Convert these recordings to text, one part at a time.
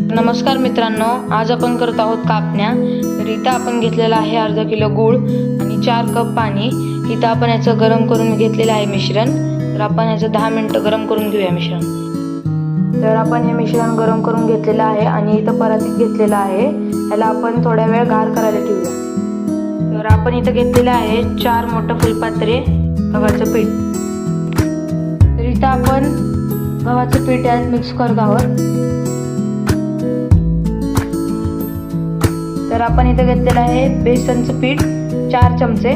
नमस्कार मित्रांनो, आज आपण करत आहोत कापण्या। तर इथं आपण घेतलेला आहे अर्धा किलो गूळ आणि 4 कप पाणी। इथं आपण याचं गरम करून घेतलेलं आहे मिश्रण। तर आपण याचं 10 मिनिटं गरम करून घेऊया मिश्रण। तर आपण हे मिश्रण गरम करून घेतलेलं आहे आणि इथं परातीत घेतलेलं आहे। याला आपण थोड्या वेळ गार करायला ठेवूया। तर आपण इथं घेतलेलं आहे 4 मोठे फुलपात्रे गव्हाचं पीठ। तर इथं आपण गव्हाचं पीठ यात मिक्स करत आहोत। तर आपण इथे घेतलेलं आहे बेसनचं पीठ 4 चमचे।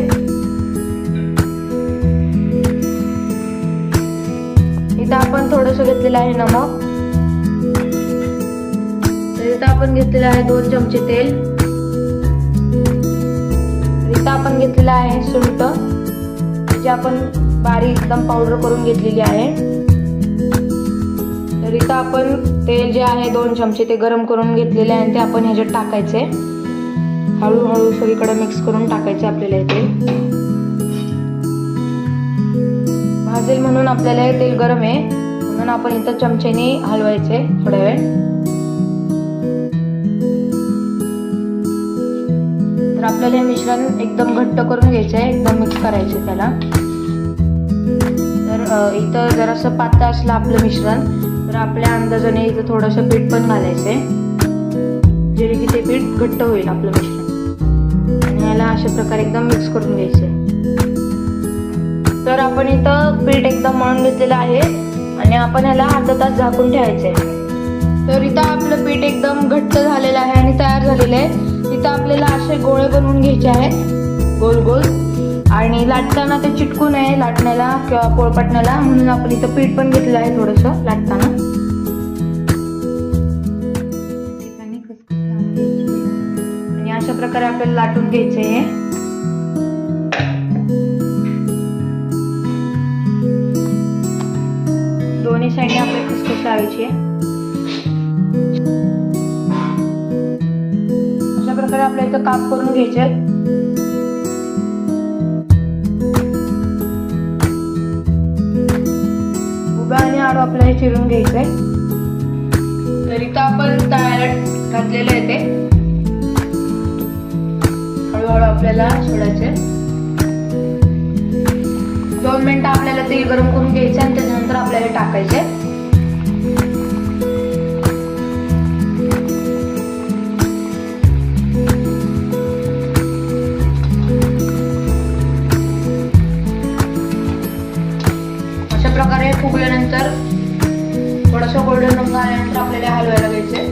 इथं आपण थोडंसं घेतलेलं आहे नमक। तर इथं आपण घेतलेलं आहे 2 चमचे तेल। इथं आपण घेतलेलं आहे सुंठ, जी आपण बारीक एकदम पावडर करून घेतलेली आहे। तर इथं आपण तेल जे आहे 2 चमचे ते गरम करून घेतलेले आहे, ते आपण ह्याच्यात टाकायचे। हळूहळू सगळीकडे मिक्स करून टाकायचे आपल्याला हे तेल। भाजेल म्हणून आपल्याला हे तेल गरम आहे, म्हणून आपण इथं चमच्याने हलवायचे थोड्या वेळ। तर आपल्याला हे मिश्रण एकदम घट्ट करून घ्यायचं आहे, एकदम मिक्स करायचे त्याला। तर इथं जरासं पातळ असलं आपलं मिश्रण, तर आपल्या अंदाजाने इथं थोडंसं पीठ पण घालायचंय, जेणे की ते पीठ घट्ट होईल आपलं मिश्रण। आणि याला अशा प्रकारे एकदम मिक्स करून घ्यायचे। तर आपण इथं पीठ एकदम मळून घेतलेलं आहे आणि आपण याला अर्धा तास झाकून ठेवायचे। तर इथं आपलं पीठ एकदम घट्ट झालेलं आहे आणि तयार झालेलं आहे। इथं आपल्याला असे गोळे बनवून घ्यायचे आहेत गोल गोल, आणि लाटताना ते चिटकू नये लाटण्याला किंवा पोळपाटण्याला, म्हणून आपण इथं पीठ पण घेतलेलं आहे थोडंसं लाटताना। आणि अशा प्रकारे आपल्याला लाटून घ्यायचे आहे। दोन्ही साईडने आपल्याला खसखस लावायची आहे। अशा प्रकारे आपल्याला इथं काप करून घ्यायचे आहेत। उभ्या आणि आडवा आपल्याला चिरून घ्यायचंय। तर इथं आपण तळायला घातलेलं आहे ते हळूहळू आपल्याला सोडायचे। 2 मिनिटं आपल्याला तेल गरम करून घ्यायचं आणि त्याच्यानंतर आपल्याला टाकायचे। अशा प्रकारे फुगल्यानंतर थोडंसं गोल्डन रंग आल्यानंतर आपल्याला हलवायला घ्यायचे।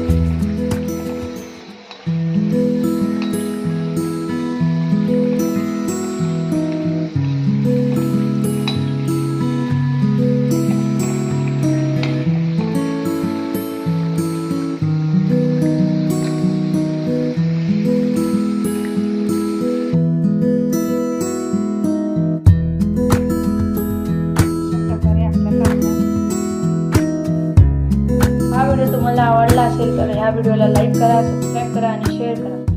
हा व्हिडिओ तुम्हाला आवडला असेल तर ह्या व्हिडिओला लाईक करा, सबस्क्राईब करा आणि शेअर करा।